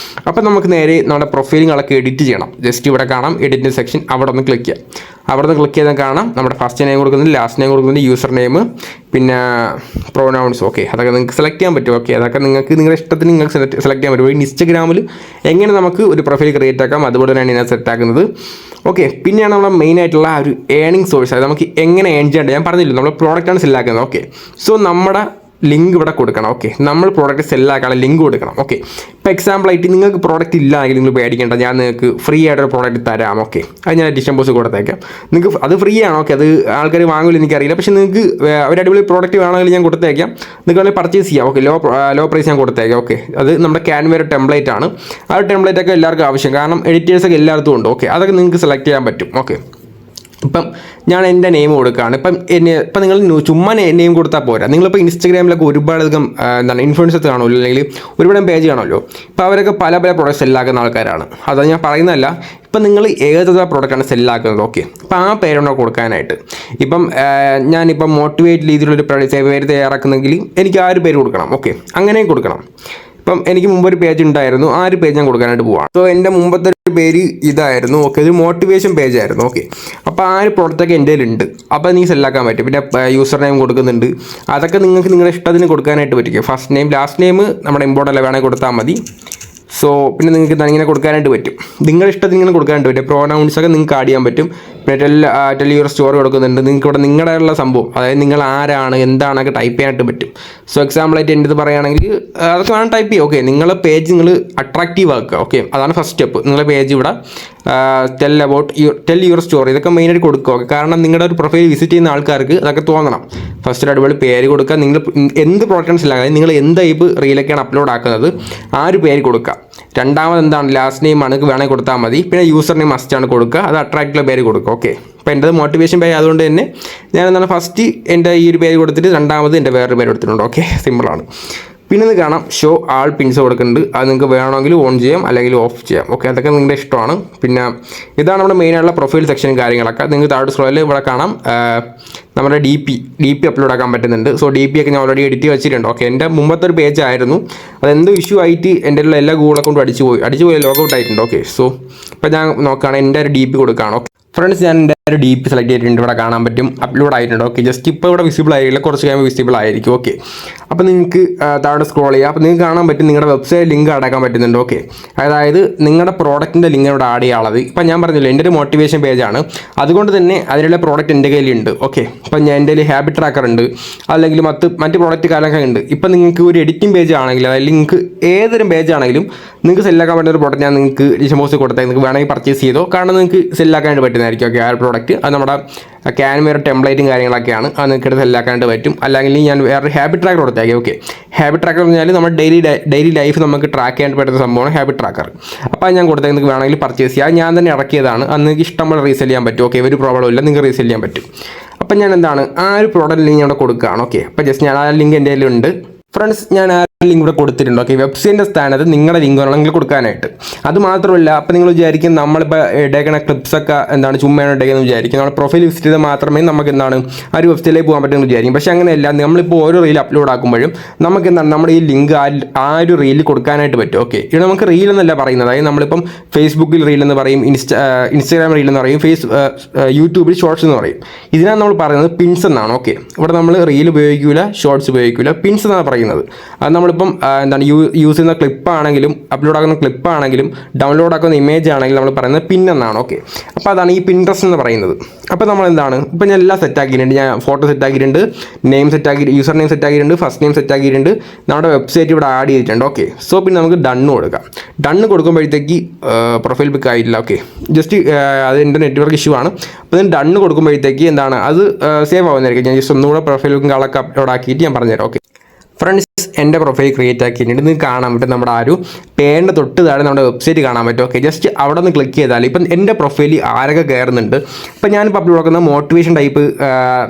അപ്പോൾ നമുക്ക് നേരെ നമ്മുടെ പ്രൊഫൈലുകളൊക്കെ എഡിറ്റ് ചെയ്യണം. ജസ്റ്റ് ഇവിടെ കാണാം എഡിറ്റിംഗ് സെക്ഷൻ. അവിടെ ഒന്ന് ക്ലിക്ക് ചെയ്യാം. അവിടെ നിന്ന് ക്ലിക്ക് ചെയ്താൽ കാണാം നമ്മുടെ ഫസ്റ്റ് നെയിം കൊടുക്കുന്നുണ്ട്, ലാസ്റ്റ് നെയിം കൊടുക്കുന്നുണ്ട്, യൂസർ നെയിം, പിന്നെ പ്രൊനൗൺസ്. ഓക്കെ, അതൊക്കെ നിങ്ങൾക്ക് സെലക്ട് ചെയ്യാൻ പറ്റും. ഓക്കെ, അതൊക്കെ നിങ്ങൾക്ക് നിങ്ങളുടെ ഇഷ്ടത്തിന് നിങ്ങൾക്ക് സെലക്ട് ചെയ്യാൻ പറ്റും. ഇൻസ്റ്റഗ്രാമിൽ എങ്ങനെ നമുക്ക് ഒരു പ്രൊഫൈൽ ക്രിയേറ്റ് ആക്കാം, അതുപോലെ തന്നെയാണ് ഇതിനെ സെറ്റ് ആക്കുന്നത്. ഓക്കെ, പിന്നെയാണ് നമ്മുടെ മെയിൻ ആയിട്ടുള്ള ഒരു ഏണിംഗ് സോഴ്സ്. അത് നമുക്ക് എങ്ങനെ ഏൺ ചെയ്യേണ്ടത് ഞാൻ പറഞ്ഞില്ല, നമ്മൾ പ്രോഡക്റ്റാണ് സെല്ലാക്കുന്നത്. ഓക്കെ, സോ നമ്മുടെ ലിങ്ക് ഇവിടെ കൊടുക്കണം. ഓക്കെ, നമ്മൾ പ്രോഡക്റ്റ് സെല്ലാക്കാനുള്ള ലിങ്ക് കൊടുക്കണം. ഓക്കെ, ഇപ്പോൾ എക്സാമ്പിളായിട്ട് നിങ്ങൾക്ക് പ്രോഡക്റ്റ് ഇല്ലെങ്കിൽ നിങ്ങൾ പേടിക്കേണ്ട, ഞാൻ നിങ്ങൾക്ക് ഫ്രീ ആയിട്ടൊരു പ്രോഡക്റ്റ് തരാം. ഓക്കെ, അത് ഞാൻ ഡിസ്ക്രിപ്ഷൻ ബോക്സിൽ കൊടുത്തേക്കാം. നിങ്ങൾക്ക് അത് ഫ്രീ ആണ്. ഓക്കെ, അത് ആൾക്കാർ വാങ്ങില്ല എനിക്കറിയില്ല, പക്ഷേ നിങ്ങൾക്ക് ഒരു അടിപൊളി പ്രോഡക്റ്റ് വേണമെങ്കിൽ ഞാൻ കൊടുത്തേക്കാം. നിങ്ങൾക്ക് പർച്ചേസ് ചെയ്യാം. ഓക്കെ, ലോ പ്രൈസ് ഞാൻ കൊടുത്തേക്കാം. ഓക്കെ, അത് നമ്മുടെ ക്യാൻവയുടെ ടെംപ്ലേറ്റ് ആണ്. ആ ഒരു ടെംപ്ലേറ്റ് ഒക്കെ എല്ലാവർക്കും ആവശ്യം, കാരണം എഡിറ്റേഴ്സൊക്കെ എല്ലായിടത്തും ഉണ്ട്. ഓക്കെ, അതൊക്കെ നിങ്ങൾക്ക് സെലക്ട് ചെയ്യാൻ പറ്റും. ഓക്കെ, ഇപ്പം ഞാൻ എൻ്റെ നെയിം കൊടുക്കുകയാണ്. ഇപ്പം നിങ്ങൾ ചുമ്മാ നെയിം കൊടുത്താൽ പോരാ. നിങ്ങളിപ്പോൾ ഇൻസ്റ്റാഗ്രാമിലൊക്കെ ഒരുപാടധികം എന്താണ് ഇൻഫ്ലുവൻസേഴ്സ് കാണുമല്ലോ, അല്ലെങ്കിൽ ഒരുപാട് പേജ് കാണുമല്ലോ. ഇപ്പോൾ അവരൊക്കെ പല പ്രോഡക്റ്റ് സെല്ലാക്കുന്ന ആൾക്കാരാണ്. അത് ഞാൻ പറയുന്നതല്ല, ഇപ്പം നിങ്ങൾ ഏതൊരു പ്രോഡക്റ്റാണ് സെല്ലാക്കുന്നത്. ഓക്കെ, അപ്പോൾ ആ പേരാണോ കൊടുക്കാനായിട്ട്. ഇപ്പം ഞാനിപ്പം മോട്ടിവേറ്റ് രീതിയിലൊരു പേര് തയ്യാറാക്കുന്നെങ്കിൽ എനിക്ക് ആ ഒരു പേര് കൊടുക്കണം. ഓക്കെ, അങ്ങനെ കൊടുക്കണം. ഇപ്പം എനിക്ക് മുമ്പൊരു പേജ് ഉണ്ടായിരുന്നു, ആ ഒരു പേജ് ഞാൻ കൊടുക്കാനായിട്ട് പോവാണ്. സോ എൻ്റെ മുമ്പത്തെ ഒരു പേര് ഇതായിരുന്നു. ഓക്കെ, ഒരു മോട്ടിവേഷൻ പേജ് ആയിരുന്നു. ഓക്കെ, അപ്പോൾ ആ ഒരു പ്രോഡക്റ്റൊക്കെ എൻ്റെ കയ്യിലുണ്ട്. അപ്പോൾ നീ സെല്ലാക്കാൻ പറ്റും. പിന്നെ യൂസർ നെയിം കൊടുക്കുന്നുണ്ട്. അതൊക്കെ നിങ്ങൾക്ക് നിങ്ങളുടെ ഇഷ്ടത്തിന് കൊടുക്കാനായിട്ട് പറ്റും. ഫസ്റ്റ് നെയിം ലാസ്റ്റ് നെയിം നമ്മുടെ ഇമ്പോർട്ടൻ്റ് വേണമെങ്കിൽ കൊടുത്താൽ മതി. സോ പിന്നെ നിങ്ങൾക്ക് ഇങ്ങനെ കൊടുക്കാനായിട്ട് പറ്റും. നിങ്ങളുടെ ഇഷ്ടത്തിന് ഇങ്ങനെ കൊടുക്കാനായിട്ട് പറ്റും. പ്രോനൗൺസൊക്കെ നിങ്ങൾക്ക് ആഡ് ചെയ്യാൻ പറ്റും. പിന്നെ ടെൽ യുവർ സ്റ്റോറി കൊടുക്കുന്നുണ്ട്. നിങ്ങൾക്ക് ഇവിടെ നിങ്ങളുടെ ഉള്ള സംഭവം, അതായത് നിങ്ങൾ ആരാണ് എന്താണൊക്കെ ടൈപ്പ് ചെയ്യാനായിട്ട് പറ്റും. സോ എക്സാമ്പിളായിട്ട് എൻ്റെ ഇത് പറയുകയാണെങ്കിൽ അതൊക്കെ വേണം ടൈപ്പ് ചെയ്യുക. ഓക്കെ, നിങ്ങളുടെ പേജ് നിങ്ങൾ അട്രാക്റ്റീവ് ആക്കുക. ഓക്കെ, അതാണ് ഫസ്റ്റ് സ്റ്റെപ്പ്. നിങ്ങളുടെ പേജ് ഇവിടെ ടെൽ യുവർ സ്റ്റോറി ഇതൊക്കെ മെയിനായിട്ട് കൊടുക്കുക. ഓക്കെ, കാരണം നിങ്ങളുടെ ഒരു പ്രൊഫൈൽ വിസിറ്റ് ചെയ്യുന്ന ആൾക്കാർക്ക് അതൊക്കെ തോന്നണം. ഫസ്റ്റ് ഒരു അടിപൊളി പേര് കൊടുക്കുക. നിങ്ങൾ എന്ത് പ്രോഡക്റ്റാണ് സെല്ലാക്കുക, നിങ്ങൾ എന്ത് ടൈപ്പ് റീലൊക്കെയാണ് അപ്ലോഡ് ആക്കുന്നത്, ആ ഒരു പേര് കൊടുക്കുക. രണ്ടാമത് എന്താണ് ലാസ്റ്റ് നെയിം ആണ് വേണമെങ്കിൽ കൊടുത്താൽ മതി. പിന്നെ യൂസർ നെയിം മസ്റ്റാണ് കൊടുക്കുക. അത് അട്രാക്റ്റുള്ള പേര് കൊടുക്കുക. ഓക്കെ, അപ്പോൾ എൻ്റെ മോട്ടിവേഷൻ പേര് അതുകൊണ്ട് തന്നെ ഞാൻ എന്താണ് ഫസ്റ്റ് എൻ്റെ ഈ ഒരു പേര് കൊടുത്തിട്ട് രണ്ടാമത് എൻ്റെ വേറൊരു പേര് കൊടുത്തിട്ടുണ്ട്. ഓക്കെ, സിമ്പിളാണ്. പിന്നെ ഇത് കാണാം ഷോ ആൾ പിൻസ് കൊടുക്കുന്നുണ്ട്. അത് നിങ്ങൾക്ക് വേണമെങ്കിൽ ഓൺ ചെയ്യാം അല്ലെങ്കിൽ ഓഫ് ചെയ്യാം. ഓക്കെ, അതൊക്കെ നിങ്ങളുടെ ഇഷ്ടമാണ്. പിന്നെ ഇതാണ് നമ്മുടെ മെയിനായിട്ടുള്ള പ്രൊഫൈൽ സെക്ഷനും കാര്യങ്ങളൊക്കെ. നിങ്ങൾക്ക് താഴെ സ്ക്രോളിൽ ഇവിടെ കാണാം നമ്മുടെ ഡി പി അപ്ലോഡ് ആക്കാൻ പറ്റുന്നുണ്ട്. സോ DP ഒക്കെ ഞാൻ ഓൾറെഡി എഡിറ്റ് വെച്ചിട്ടുണ്ട്. ഓക്കെ, എൻ്റെ മുമ്പത്തെ ഒരു പേജ് ആയിരുന്നു, അതെന്തോ ഇഷ്യൂ ആയിട്ട് എൻ്റെ ഉള്ള എല്ലാ ഗൂഗിൾ അക്കൗണ്ടും അടിച്ചുപോയി ലോഗൗട്ട് ആയിട്ടുണ്ട്. ഓക്കെ, സോ ഇപ്പോൾ ഞാൻ നോക്കുകയാണ് എൻ്റെ ഒരു DP കൊടുക്കുകയാണ്. ഓക്കെ ഫ്രണ്ട്സ്, ഞാൻ എൻ്റെ ഒരു DP സെലക്ട് ചെയ്തിട്ടുണ്ട്. ഇവിടെ കാണാൻ പറ്റും അപ്ലോഡ് ആയിട്ടുണ്ട്. ഓക്കെ, ജസ്റ്റ് ഇപ്പോൾ ഇവിടെ വിസിബിൾ ആയിരിക്കില്ല, കുറച്ച് കഴിയുമ്പോൾ വിസിബിൾ ആയിരിക്കും. ഓക്കെ, അപ്പോൾ നിങ്ങൾക്ക് താഴെ സ്ക്രോൾ ചെയ്യുക. അപ്പോൾ നിങ്ങൾക്ക് കാണാൻ പറ്റും നിങ്ങളുടെ വെബ്സൈറ്റ് ലിങ്ക് ആഡാക്കാൻ പറ്റുന്നുണ്ട്. ഓക്കെ, അതായത് നിങ്ങളുടെ പ്രോഡക്റ്റിൻ്റെ ലിങ്ക് ഇവിടെ ആഡ് ചെയ്യാനുള്ളത്. ഇപ്പം ഞാൻ പറഞ്ഞില്ല, എൻ്റെ ഒരു മോട്ടിവേഷൻ പേജാണ്, അതുകൊണ്ട് തന്നെ അതിനുള്ള പ്രോഡക്റ്റ് എൻ്റെ കയ്യിലുണ്ട്. ഓക്കെ, ഇപ്പം ഞാൻ എൻ്റെ കയ്യിൽ ഹാബിറ്റ് ട്രാക്കർ ഉണ്ട്, അല്ലെങ്കിൽ മറ്റ് പ്രോഡക്റ്റ് കാലൊക്കെ ഉണ്ട്. ഇപ്പം നിങ്ങൾക്ക് ഒരു എഡിറ്റിംഗ് പേജ് ആണെങ്കിൽ, അതായത് നിങ്ങൾക്ക് ഏതൊരു പേജ് ആണെങ്കിലും നിങ്ങൾക്ക് സെല്ലാക്കാൻ പറ്റുന്ന ഒരു പ്രോഡക്റ്റ് ഞാൻ നിങ്ങൾക്ക് ഡിസ്ക്രിപ്ഷൻ ബോക്സിൽ കൊടുത്താൽ നിങ്ങൾക്ക് വേണമെങ്കിൽ പർച്ചേസ് ചെയ്തോ, കാരണം നിങ്ങൾക്ക് സെല്ലാക്കാനായിട്ട് പറ്റുന്നതായിരിക്കും. ഓക്കെ, ആ ഒരു പ്രോഡക്റ്റ് അത് നമ്മുടെ ക്യാൻവയുടെ ടെംപ്ലേറ്റും കാര്യങ്ങളൊക്കെയാണ്. അത് നിങ്ങൾക്ക് എടുത്ത് സെല്ലാക്കാനായിട്ട് പറ്റും. അല്ലെങ്കിൽ ഞാൻ വേറൊരു ഹാബിറ്റ് ട്രാക്കർ കൊടുത്തേക്കാം. ഓക്കെ, ഹാബിറ്റ് ട്രാക്കർ എന്ന് പറഞ്ഞാൽ നമ്മുടെ ഡെയിലി ലൈഫ് നമുക്ക് ട്രാക്ക് ചെയ്യാൻ പറ്റുന്ന സംഭവമാണ് ഹാബിറ്റ് ട്രാക്കർ. അപ്പോൾ ഞാൻ കൊടുത്താൽ നിങ്ങൾക്ക് വേണമെങ്കിൽ പർച്ചേസ് ചെയ്യാം. ഞാൻ തന്നെ ഇറക്കിയതാണ്. അത് നിങ്ങൾക്ക് ഇഷ്ടംപോലെ റീസെൽ ചെയ്യാൻ പറ്റും. ഓക്കെ, ഒരു പ്രോബ്ലം ഇല്ല, നിങ്ങൾക്ക് റീസെൽ ചെയ്യാൻ പറ്റും. അപ്പം ഞാൻ എന്താണ് ആ ഒരു പ്രോഡക്റ്റ് ലിങ്ക് ഇവിടെ കൊടുക്കുകയാണ്. ഓക്കെ, അപ്പോൾ ജസ്റ്റ് ഞാൻ ആ ലിങ്ക് എൻ്റെ കയ്യിലുണ്ട്. ഫ്രണ്ട്സ്, ഞാൻ ആ ലിങ്ക് ഇവിടെ കൊടുത്തിട്ടുണ്ട്. ഓക്കെ, വെബ്സൈറ്റിൻ്റെ സ്ഥാനത്ത് നിങ്ങളുടെ ലിങ്ക് വേണമെങ്കിൽ കൊടുക്കാനായിട്ട്. അത് മാത്രമല്ല, അപ്പോൾ നിങ്ങൾ വിചാരിക്കും നമ്മളിപ്പോൾ ഇടേക്കണ ക്ലിപ്സൊക്കെ എന്താണ് ചുമ്മാണ് ഇടയ്ക്കെന്ന് വിചാരിക്കും. നമ്മുടെ പ്രൊഫൈൽ വിസിറ്റ് ചെയ്താൽ മാത്രമേ നമുക്ക് എന്താണ് ആ ഒരു വെബ്സൈറ്റിലേക്ക് പോകാൻ പറ്റുമെന്ന് വിചാരിക്കും. പക്ഷേ അങ്ങനെയല്ല, നമ്മളിപ്പോൾ ഓരോ റീൽ അപ്ലോഡ് ആക്കുമ്പോഴും നമുക്ക് എന്താണ് നമ്മുടെ ഈ ലിങ്ക് ആ ഒരു റീലിൽ കൊടുക്കാനായിട്ട് പറ്റും. ഓക്കെ, ഇവിടെ നമുക്ക് റീൽ എന്നല്ല പറയുന്നത്. അതായത് നമ്മളിപ്പം ഫേസ്ബുക്കിൽ റീൽ എന്ന് പറയും, ഇൻസ്റ്റാഗ്രാം റീൽ എന്ന് പറയും, യൂട്യൂബിൽ ഷോർട്സ് എന്ന് പറയും. ഇതിനാണ് നമ്മൾ പറയുന്നത് പിൻസ് എന്നാണ്. ഓക്കെ, ഇവിടെ നമ്മൾ റീൽ ഉപയോഗിക്കില്ല, ഷോർട്സ് ഉപയോഗിക്കില്ല, പിൻസ് എന്നാണ് പറയുന്നത്. അത് നമ്മളിപ്പം എന്താണ് യൂസ് ചെയ്യുന്ന ക്ലിപ്പാണെങ്കിലും അപ്ലോഡ് ആക്കുന്ന ക്ലിപ്പാണെങ്കിലും ഡൗൺലോഡ് ആക്കുന്ന ഇമേജ് ആണെങ്കിലും നമ്മൾ പറയുന്നത് പിൻ എന്നാണ്. ഓക്കെ, അപ്പോൾ അതാണ് ഈ പിൻട്രസ്റ്റ് എന്ന് പറയുന്നത്. അപ്പോൾ നമ്മൾ എന്താണ് ഇപ്പം ഞാൻ എല്ലാം സെറ്റ് ആക്കിയിട്ടുണ്ട്. ഞാൻ ഫോട്ടോ സെറ്റ് ആക്കിയിട്ടുണ്ട്, നെയിം സെറ്റ് ആക്കി, യൂസർ നെയിം സെറ്റ് ആക്കിയിട്ടുണ്ട്, ഫസ്റ്റ് നെയിം സെറ്റ് ആക്കിയിട്ടുണ്ട്, നമ്മുടെ വെബ്സൈറ്റ് ഇവിടെ ആഡ് ചെയ്തിട്ടുണ്ട്. ഓക്കെ, സോ പിന്നെ നമുക്ക് ഡണ്ണ് കൊടുക്കാം. ഡണ്ണ് കൊടുക്കുമ്പോഴത്തേക്ക് പ്രൊഫൈൽ പിക്ക് ആയില്ല. ഓക്കെ, ജസ്റ്റ് അത് എൻ്റെ നെറ്റ്വർക്ക് ഇഷ്യൂ ആണ്. അപ്പോൾ ഞാൻ ഡണ്ണ് കൊടുക്കുമ്പോഴത്തേക്ക് എന്താണ് അത് സേവ് ആവുന്നതായിരിക്കും. ഞാൻ ജസ്റ്റ് ഒന്നുകൂടെ പ്രൊഫൈൽ പിക്കും കളൊക്കെ അപ്ലോഡ് ആക്കിയിട്ട് ഞാൻ പറഞ്ഞുതരാം. ഓക്കെ ഫ്രണ്ട്സ്, എൻ്റെ പ്രൊഫൈൽ ക്രിയേറ്റ് ആക്കിയിട്ടുണ്ട്. നിങ്ങൾക്ക് കാണാൻ പറ്റും നമ്മുടെ ആ ഒരു പേരിൻ്റെ തൊട്ട് താഴെ നമ്മുടെ വെബ്സൈറ്റ് കാണാൻ പറ്റും. ഓക്കെ, ജസ്റ്റ് അവിടെ നിന്ന് ക്ലിക്ക് ചെയ്താൽ ഇപ്പം എൻ്റെ പ്രൊഫൈലിൽ ആരൊക്കെ കയറുന്നുണ്ട്. ഇപ്പം ഞാനിപ്പോൾ അപ്ലോഡ് ആക്കുന്ന മോട്ടിവേഷൻ ടൈപ്പ്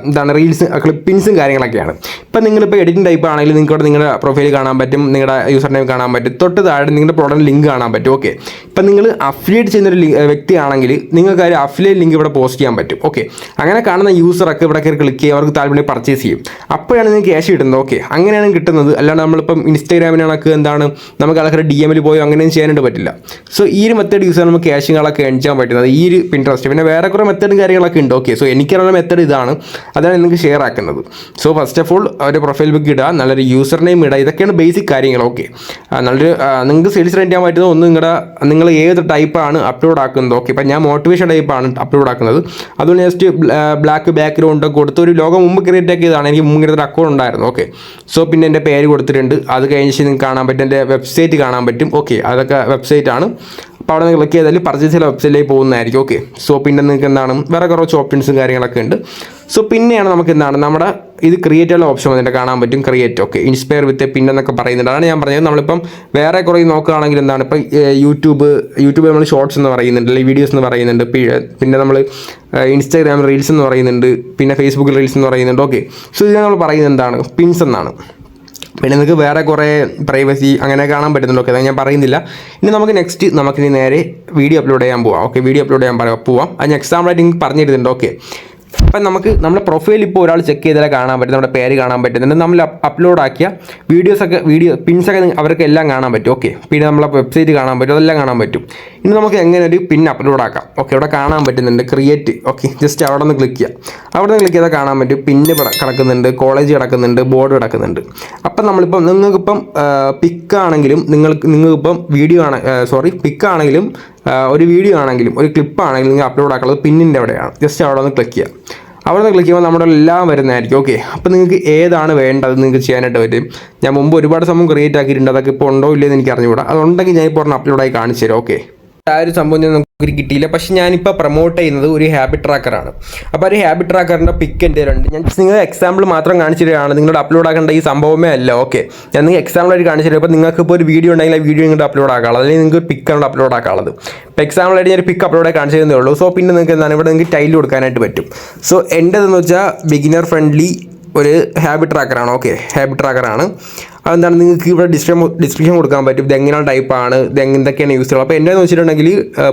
എന്താണ് റീൽസ് ക്ലിപ്പിൻസും കാര്യങ്ങളൊക്കെയാണ്. ഇപ്പം നിങ്ങളിപ്പോൾ എഡിറ്റിംഗ് ടൈപ്പ് ആണെങ്കിൽ നിങ്ങൾക്ക് ഇവിടെ നിങ്ങളുടെ പ്രൊഫൈൽ കാണാൻ പറ്റും, നിങ്ങളുടെ യൂസർ നെയിം കാണാൻ പറ്റും, തൊട്ട് താഴെ നിങ്ങളുടെ പ്രോഡക്റ്റ് ലിങ്ക് കാണാൻ പറ്റും. ഓക്കെ, ഇപ്പം നിങ്ങൾ അഫിലിയേറ്റ് ചെയ്യുന്നൊരു വ്യക്തിയാണെങ്കിൽ നിങ്ങൾക്ക് ആ അഫിലിയേറ്റ് ലിങ്ക് ഇവിടെ പോസ്റ്റ് ചെയ്യാൻ പറ്റും. ഓക്കെ, അങ്ങനെ കാണുന്ന യൂസറൊക്കെ ഇവിടെ കയറി ക്ലിക്ക് ചെയ്യും, അവർക്ക് താല്പര്യം പർച്ചേസ് ചെയ്യും. അപ്പോഴാണ് നിങ്ങൾക്ക് ക്യാഷ് കിട്ടുന്നത്. ഓക്കെ, അങ്ങനെയാണ് കിട്ടുന്നത്. അല്ലാണ്ട് നമ്മളിപ്പം ഇൻസ്റ്റാഗ്രാമിനൊക്കെ എന്താണ് നമുക്ക് ആൾക്കാർ DM പോയി അങ്ങനെയും ചെയ്യാനായിട്ട് പറ്റില്ല. സോ ഈ ഒരു മെത്തേഡ് യൂസ് ചെയ്യാൻ നമുക്ക് ക്യാഷുകളൊക്കെ ഏൺ ചെയ്യാൻ പറ്റുന്നത് ഈ ഒരു പിൻട്രസ്റ്റ്. പിന്നെ വേറെ കുറേ മെത്തേഡും കാര്യങ്ങളൊക്കെ ഉണ്ട്. ഓക്കെ, സോ എനിക്കറിയുന്ന മെത്തേഡ് ഇതാണ്, അതാണ് നിങ്ങൾക്ക് ഷെയർ ആക്കുന്നത്. സോ ഫസ്റ്റ് ഓഫ് ഓൾ ഒരു പ്രൊഫൈൽ പിക്ക് ഇടുക, നല്ലൊരു യൂസർ നെയിം ഇടുക, ഇതൊക്കെയാണ് ബേസിക് കാര്യങ്ങൾ. ഓക്കെ, നല്ലൊരു നിങ്ങൾക്ക് സെയിൽസ് റേറ്റ് ചെയ്യാൻ പറ്റുന്നത് ഒന്ന് നിങ്ങൾ ഏത് ടൈപ്പാണ് അപ്ലോഡ് ആക്കുന്നത്. ഓക്കെ, ഇപ്പം ഞാൻ മോട്ടിവേഷൻ ടൈപ്പാണ് അപ്ലോഡ് ആക്കുന്നത്. അതുകൊണ്ട് ജസ്റ്റ് ബ്ലാക്ക് ബാക്ക്ഗ്രൗണ്ട് കൊടുത്ത് ഒരു ലോഗോ മുമ്പ് ക്രിയേറ്റ് ആക്കിയതാണ്. എനിക്ക് മുമ്പ് ഒരു അക്കൗണ്ട് ഉണ്ടായിരുന്നു. ഓക്കെ, സോ പിന്നെ എൻ്റെ പേര് കൊടുത്തിട്ടുണ്ട്. അത് കഴിഞ്ഞ് നിങ്ങൾക്ക് കാണാൻ പറ്റും, എൻ്റെ വെബ്സൈറ്റ് കാണാൻ പറ്റും. ഓക്കെ, അതൊക്കെ വെബ്സൈറ്റ് ആണ്. അപ്പോൾ അവിടെ നിന്ന് ക്ലിക്ക് ചെയ്താൽ പർച്ചേസ് ചെയ്യുന്ന വെബ്സൈറ്റിലേക്ക് പോകുന്നതായിരിക്കും. ഓക്കെ, സോ പിന്നെ നിങ്ങൾക്ക് എന്താണ് വേറെ കുറച്ച് ഓപ്ഷൻസും കാര്യങ്ങളൊക്കെ ഉണ്ട്. സോ പിന്നെയാണ് നമുക്ക് എന്താണ് നമ്മുടെ ഇത് ക്രിയേറ്റ് ഉള്ള ഓപ്ഷൻ വന്നിട്ട് കാണാൻ പറ്റും. ക്രിയേറ്റ്, ഓക്കെ, ഇൻസ്പയർ വിത്ത് പിന്നൊക്കെ പറയുന്നുണ്ട്. അതാണ് ഞാൻ പറഞ്ഞത്. നമ്മളിപ്പം വേറെ കുറേ നോക്കുകയാണെങ്കിൽ എന്താണ് ഇപ്പം യൂട്യൂബ് നമ്മൾ ഷോർട്സ് എന്ന് പറയുന്നുണ്ട്, അല്ലെങ്കിൽ വീഡിയോസ് എന്ന് പറയുന്നുണ്ട്, പിന്നെ നമ്മൾ ഇൻസ്റ്റാഗ്രാം റീൽസ് എന്ന് പറയുന്നുണ്ട്, പിന്നെ ഫേസ്ബുക്കിൽ റീൽസ് എന്ന് പറയുന്നുണ്ട്. ഓക്കെ, സോ ഇത് നമ്മൾ പറയുന്നത് എന്താണ് പിൻസ് എന്നാണ്. പിന്നെ നിങ്ങൾക്ക് വേറെ കുറേ പ്രൈവസി അങ്ങനെ കാണാൻ പറ്റുന്നുണ്ട്. ഓക്കെ, അത് ഞാൻ പറയുന്നില്ല. ഇനി നമുക്ക് നമുക്കിനി നേരെ വീഡിയോ അപ്ലോഡ് ചെയ്യാൻ പോവാം. ഓക്കെ, വീഡിയോ അപ്ലോഡ് ചെയ്യാൻ പോവാം. അത് ഞാൻ എക്സാമ്പിളായിട്ട് നിങ്ങൾക്ക് പറഞ്ഞു തരുന്നുണ്ട്. ഓക്കെ, അപ്പം നമുക്ക് നമ്മുടെ പ്രൊഫൈൽ ഇപ്പോൾ ഒരാൾ ചെക്ക് ചെയ്താൽ കാണാൻ പറ്റും, നമ്മുടെ പേര് കാണാൻ പറ്റുന്നുണ്ട്, നമ്മൾ അപ്ലോഡ് ആക്കിയ പിൻസൊക്കെ അവർക്ക് എല്ലാം കാണാൻ പറ്റും. ഓക്കെ, പിന്നെ നമ്മളെ വെബ്സൈറ്റ് കാണാൻ പറ്റും, അതെല്ലാം കാണാൻ പറ്റും. ഇനി നമുക്ക് എങ്ങനെ ഒരു പിൻ അപ്ലോഡ് ആക്കാം. ഓക്കെ, ഇവിടെ കാണാൻ പറ്റുന്നുണ്ട് ക്രിയേറ്റ്. ഓക്കെ, ജസ്റ്റ് അവിടെ നിന്ന് ക്ലിക്ക് ചെയ്യാം. അവിടെ നിന്ന് ക്ലിക്ക് ചെയ്താൽ കാണാൻ പറ്റും പിന്ന് കിടക്കുന്നുണ്ട്, കോളേജ് കിടക്കുന്നുണ്ട്, ബോർഡ് കിടക്കുന്നുണ്ട്. അപ്പം നമ്മളിപ്പം നിങ്ങൾക്കിപ്പം പിക്കാണെങ്കിലും നിങ്ങൾക്കിപ്പം പിക്കാണെങ്കിലും ഒരു വീഡിയോ ആണെങ്കിലും ഒരു ക്ലിപ്പാണെങ്കിലും നിങ്ങൾ അപ്ലോഡ് ആക്കുന്നത് പിന്നിൻ്റെ അവിടെയാണ്. ജസ്റ്റ് അവിടെ നിന്ന് ക്ലിക്ക് ചെയ്യാം. അവിടെ നിന്ന് ക്ലിക്ക് ചെയ്യുമ്പോൾ നമ്മുടെ എല്ലാം വരുന്നതായിരിക്കും. ഓക്കെ, അപ്പോൾ നിങ്ങൾക്ക് ഏതാണ് വേണ്ടത് നിങ്ങൾക്ക് ചെയ്യാനായിട്ട് പറ്റും. ഞാൻ മുമ്പ് ഒരുപാട് സമയം ക്രിയേറ്റ് ആക്കിയിട്ടുണ്ട്. അതൊക്കെ ഇപ്പോൾ ഉണ്ടോ ഇല്ലയെന്ന് എനിക്ക് അറിഞ്ഞുകൂടാ. അതുണ്ടെങ്കിൽ ഞാൻ ഇപ്പോൾ അപ്ലോഡായി കാണിച്ചു തരാം. ഓക്കെ, ആ ഒരു സംഭവം നമുക്ക് കിട്ടിയില്ല. പക്ഷേ ഞാനിപ്പോൾ പ്രൊമോട്ട് ചെയ്യുന്നത് ഒരു ഹാബിറ്റ് ട്രാക്കറാണ്. അപ്പോൾ ഒരു ഹാബിറ്റ് ട്രാക്കറിൻ്റെ പിക്ക് എൻ്റെ ഉണ്ട്. ഞാൻ നിങ്ങൾ എക്സാമ്പിൾ മാത്രം കാണിച്ചു തരികയാണ്, നിങ്ങളുടെ അപ്ലോഡ് ആക്കേണ്ട ഈ സംഭവമേ അല്ല. ഓക്കെ, ഞാൻ നിങ്ങൾക്ക് എക്സാമ്പിളായിട്ട് കാണിച്ചു തരും. അപ്പോൾ നിങ്ങൾക്ക് ഇപ്പോൾ ഒരു വീഡിയോ ഉണ്ടെങ്കിൽ ആ വീഡിയോ ഇങ്ങോട്ട് അപ്ലോഡ് ആക്കാനുള്ളത്, അല്ലെങ്കിൽ നിങ്ങൾക്ക് പിക്കാണ് അപ്ലോഡ് ആക്കാനുള്ളത്. ഇപ്പോൾ എക്സാമ്പിളായിട്ട് ഞാൻ ഒരു പിക്ക് അപ്ലോഡ് കാണിച്ചു തരുന്നേ ഉള്ളൂ. സോ പിന്നെ നിങ്ങൾക്ക് എന്താണ് ഇവിടെ നിങ്ങൾക്ക് ടൈൽ കൊടുക്കാനായിട്ട് പറ്റും. സോ എൻ്റെതെന്ന് വെച്ചാൽ ബിഗിനർ ഫ്രണ്ട്ലി ഒരു ഹാബിറ്റ് ട്രാക്കറാണ്. ഓക്കെ, ഹാബിറ്റ് ട്രാക്കറാണ്. അതെന്താണ് നിങ്ങൾക്ക് ഇവിടെ ഡിസ്ക്രിപ്ഷൻ കൊടുക്കാൻ പറ്റും, ഇത് എങ്ങനെയാണ് ടൈപ്പാണ്, ഇത് എന്തൊക്കെയാണ് യൂസ് ചെയ്യുന്നത്. അപ്പോൾ എൻ്റെന്ന് വെച്ചിട്ടുണ്ടെങ്കിൽ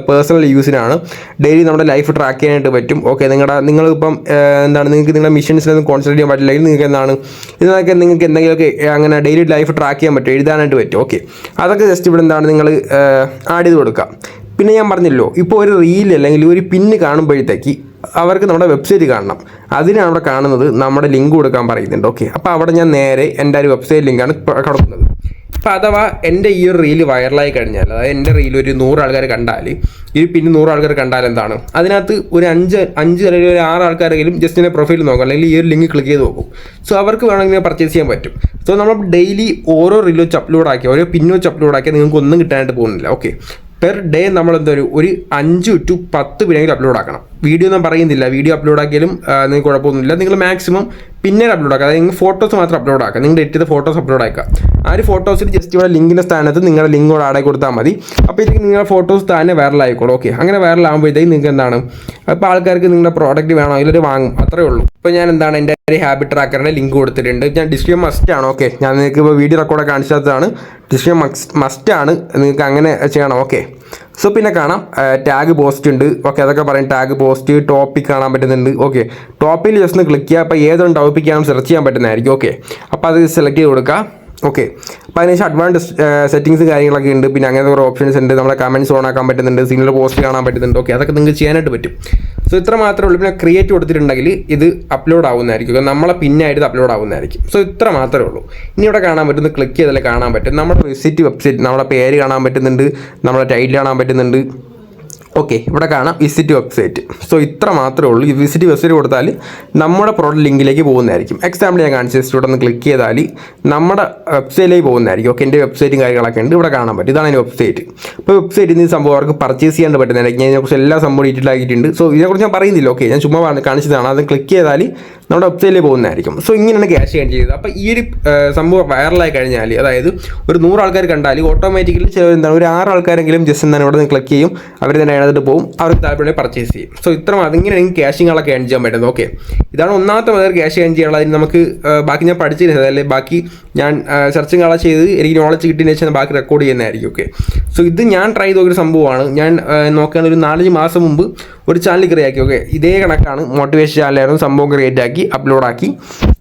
പേഴ്സണൽ യൂസിനാണ്. ഡെയിലി നമ്മുടെ ലൈഫ് ട്രാക്ക് ചെയ്യാനായിട്ട് പറ്റും. ഓക്കെ, നിങ്ങളിപ്പം എന്താണ് നിങ്ങൾക്ക് നിങ്ങളുടെ മിഷൻസിലൊന്നും കോൺസെൻട്രേറ്റ് ചെയ്യാൻ പറ്റില്ലെങ്കിൽ നിങ്ങൾക്ക് എന്താണ് ഇതിനൊക്കെ നിങ്ങൾക്ക് എന്തെങ്കിലുമൊക്കെ അങ്ങനെ ഡെയിലി ലൈഫ് ട്രാക്ക് ചെയ്യാൻ പറ്റും, എഴുതാനായിട്ട് പറ്റും. ഓക്കെ, അതൊക്കെ ജസ്റ്റ് ഇവിടെ എന്താണ് നിങ്ങൾ ആഡ് ചെയ്ത് കൊടുക്കാം. പിന്നെ ഞാൻ പറഞ്ഞല്ലോ, ഇപ്പോൾ ഒരു റീൽ അല്ലെങ്കിൽ ഒരു പിന്ന് കാണുമ്പോഴത്തേക്ക് അവർക്ക് നമ്മുടെ വെബ്സൈറ്റ് കാണണം. അതിനാണ് അവിടെ കാണുന്നത് നമ്മുടെ ലിങ്ക് കൊടുക്കാൻ പറയുന്നുണ്ട്. ഓക്കെ, അപ്പോൾ അവിടെ ഞാൻ നേരെ എൻ്റെ ഒരു വെബ്സൈറ്റ് ലിങ്കാണ് കൊടുക്കുന്നത്. അപ്പോൾ അഥവാ എൻ്റെ ഈ ഒരു റീല് വൈറലായി കഴിഞ്ഞാൽ, അതായത് എൻ്റെ റീൽ ഒരു 100 ആൾക്കാർ കണ്ടാൽ, ഈ പിന്നെ 100 ആൾക്കാർ കണ്ടാൽ എന്താണ് അതിനകത്ത് ഒരു 5 അല്ലെങ്കിൽ ഒരു 6 ആൾക്കാരെങ്കിലും ജസ്റ്റ് എൻ്റെ പ്രൊഫൈൽ നോക്കും, അല്ലെങ്കിൽ ഈ ഒരു ലിങ്ക് ക്ലിക്ക് ചെയ്ത് നോക്കും. സോ അവർക്ക് വേണമെങ്കിൽ പർച്ചേസ് ചെയ്യാൻ പറ്റും. സോ നമ്മൾ ഡെയിലി ഓരോ റീൽ വെച്ച് അപ്ലോഡ് ആക്കി, ഓരോ പിന്ന് വെച്ച് അപ്ലോഡ് ആക്കിയാൽ നിങ്ങൾക്ക് ഒന്നും കിട്ടാനായിട്ട് പോകുന്നില്ല. ഓക്കെ, പെർ ഡേ നമ്മൾ ഒരു 5 to 10 പിന്നെങ്കിലും അപ്ലോഡ് ആക്കണം. വീഡിയോ ഒന്നും പറയുന്നില്ല, വീഡിയോ അപ്ലോഡ് ആക്കിയാലും നിങ്ങൾക്ക് കുഴപ്പമൊന്നുമില്ല. നിങ്ങൾ മാക്സിമം പിന്നീട് അപ്ലോഡ് ആക്കുക, അതായത് നിങ്ങൾ ഫോട്ടോസ് മാത്രം അപ്ലോഡ് ആക്കുക, നിങ്ങൾ എഡിറ്റ് ചെയ്ത ഫോട്ടോസ് അപ്ലോഡ് ആക്കുക. ആ ഒരു ഫോട്ടോസിൽ ജസ്റ്റ് ഇവിടെ ലിങ്കിൻ്റെ സ്ഥാനത്ത് നിങ്ങളുടെ ലിങ്ക് കൂടെ ആഡ് കൊടുത്താൽ മതി. അപ്പോൾ ഇതിലേക്ക് നിങ്ങളുടെ ഫോട്ടോസ് തന്നെ വൈറലായിക്കോളും. ഓക്കെ, അങ്ങനെ വൈറലാകുമ്പോഴത്തേക്ക് നിങ്ങൾക്ക് എന്താണ്, അപ്പോൾ ആൾക്കാർക്ക് നിങ്ങളുടെ പ്രോഡക്റ്റ് വേണോ ഇതിലൊരു വാങ്ങും, അത്രേ ഉള്ളൂ. ഇപ്പോൾ ഞാൻ എന്താണ് എൻ്റെ ഒരു ഹാബിറ്റ് ട്രാക്കറിൻ്റെ ലിങ്ക് കൊടുത്തിട്ടുണ്ട്. ഞാൻ ഡിസ്ക്രിപ്ഷൻ മസ്റ്റ് ആണ്. ഓക്കെ, ഞാൻ നിങ്ങൾക്ക് ഇപ്പോൾ വീഡിയോ റെക്കോർഡ് കാണിച്ചതാണ്. ഡിസ്ക്രിപ്ഷൻ മസ്റ്റ് ആണ്, നിങ്ങൾക്ക് അങ്ങനെ ചെയ്യണം. ഓക്കെ, സോ പിന്നെ കാണാം ടാഗ് പോസ്റ്റ് ഉണ്ട്. ഓക്കെ, അതൊക്കെ പറയും. ടാഗ് പോസ്റ്റ്, ടോപ്പിക് കാണാൻ പറ്റുന്നുണ്ട്. ഓക്കെ, ടോപ്പിൽ ജസ്റ്റ് ഒന്ന് ക്ലിക്ക് ചെയ്യുക. അപ്പോൾ ഏതൊരു ടോപ്പിക്കാണ് സെർച്ച് ചെയ്യാൻ പറ്റുന്നതായിരിക്കും. ഓക്കെ, അപ്പോൾ അത് സെലക്ട് ചെയ്ത് കൊടുക്കുക. ഓക്കെ, അപ്പോൾ അതിനുശേഷം അഡ്വാൻസ് സെറ്റിംഗ്സ് കാര്യങ്ങളൊക്കെ ഉണ്ട്. പിന്നെ അങ്ങനത്തെ കുറേ ഓപ്ഷൻസ് ഉണ്ട്. നമ്മളെ കമൻറ്റ്സ് ഓൺ ആക്കാൻ പറ്റുന്നുണ്ട്, സിഗ്നൽ പോസ്റ്റ് കാണാൻ പറ്റുന്നുണ്ട്. ഓക്കെ, അതൊക്കെ നിങ്ങൾക്ക് ചെയ്യാനായിട്ട് പറ്റും. സോ ഇത്ര മാത്രമേ ഉള്ളൂ. പിന്നെ ക്രിയേറ്റ് കൊടുത്തിട്ടുണ്ടെങ്കിൽ ഇത് അപ്ലോഡ് ആവുന്നതായിരിക്കും, നമ്മളെ പിന്നായിട്ട് അപ്ലോഡ് ആവുന്നതായിരിക്കും. സോ ഇത്ര മാത്രമേ ഉള്ളൂ. ഇനി ഇവിടെ കാണാൻ പറ്റുന്ന ക്ലിക്ക് ചെയ്താലേ കാണാൻ പറ്റും നമ്മുടെ വെബ്സൈറ്റ്, നമ്മുടെ പേര് കാണാൻ പറ്റുന്നുണ്ട്, നമ്മുടെ ടൈറ്റിൽ കാണാൻ പറ്റുന്നുണ്ട്. ഓക്കെ, ഇവിടെ കാണാം വിസിറ്റ് വെബ്സൈറ്റ്. സോ ഇത്ര മാത്രമേ ഉള്ളൂ. ഈ വിസിറ്റ് വെബ്സൈറ്റ് കൊടുത്താൽ നമ്മുടെ പ്രോഡക്റ്റ് ലിങ്കിലേക്ക് പോകുന്നതായിരിക്കും. എക്സാമ്പിൾ ഞാൻ കാണിച്ചു, ജസ്റ്റ് ഇവിടെ ഒന്ന് ക്ലിക്ക് ചെയ്താൽ നമ്മുടെ വെബ്സൈറ്റിലേക്ക് പോകുന്നതായിരിക്കും. ഓക്കെ, എൻ്റെ വെബ്സൈറ്റും കാര്യങ്ങളൊക്കെ ഉണ്ട്, ഇവിടെ കാണാൻ പറ്റും. ഇതാണ് എൻ്റെ വെബ്സൈറ്റ്. അപ്പോൾ വെബ്സൈറ്റിൽ നിന്ന് സംഭവം അവർക്ക് പർച്ചേസ് ചെയ്യാൻ പറ്റുന്നതായിരിക്കും. ഞാൻ ഇതിനെക്കുറിച്ച് എല്ലാ സംഭവം ഡീറ്റെയിൽ ആക്കിയിട്ടുണ്ട്. സോ ഇതിനെക്കുറിച്ച് ഞാൻ പറയുന്നില്ല. ഓക്കെ, ഞാൻ ചുമ്മാ കാണിച്ചതാണ്. അത് ക്ലിക്ക് ചെയ്താൽ നമ്മുടെ വെബ്സൈറ്റിലേക്ക് പോകുന്നതായിരിക്കും. സോ ഇങ്ങനെയാണ് ക്യാഷ് ഏൺ ചെയ്തത്. അപ്പോൾ ഈ ഒരു സംഭവം വൈറലായി കഴിഞ്ഞാൽ, അതായത് ഒരു 100 ആൾക്കാർ കണ്ടാൽ ഓട്ടോമാറ്റിക്കലി ചിലർ എന്താണ്, ഒരു 6 ആൾക്കാരെങ്കിലും ജസ്റ്റ് എന്താണ് ഇവിടെ നിന്ന് ക്ലിക്ക് ചെയ്യും, അവർ തന്നെ അതിനകത്ത് പോകും, അവർക്ക് താല്പര്യം പർച്ചേസ് ചെയ്യും. സോ ഇത്ര ഇങ്ങനെയാണ് ക്യാഷിങ്ങളൊക്കെ ഏൺ ചെയ്യാൻ പറ്റുന്നത്. ഓക്കെ, ഇതാണ് ഒന്നാമത്തെ മുതൽ ക്യാഷ് ഏൺ ചെയ്യാനുള്ളത്. അതിന് നമുക്ക് ബാക്കി ഞാൻ പഠിച്ചിരുന്നത്, അല്ലെങ്കിൽ ബാക്കി ഞാൻ സെർച്ചിങ് കള ചെയ്ത് എനിക്ക് നോളജ് കിട്ടിയതിന് ശേഷം ബാക്കി റെക്കോർഡ് ചെയ്യുന്നതായിരിക്കും. ഓക്കെ, സോ ഇത് ഞാൻ ട്രൈ ചെയ്ത ഒരു സംഭവമാണ്. ഞാൻ നോക്കുകയാണെങ്കിൽ ഒരു 4-5 മാസം മുമ്പ് ഒരു ചാനൽ ക്രിയേറ്റ് ആക്കി. ഓക്കെ, ഇതേ കണക്കാണ്, മോട്ടിവേഷൻ ചാനലായിരുന്നു. സംഭവം ക്രിയേറ്റ് ആക്കി അപ്ലോഡ് ആക്കി.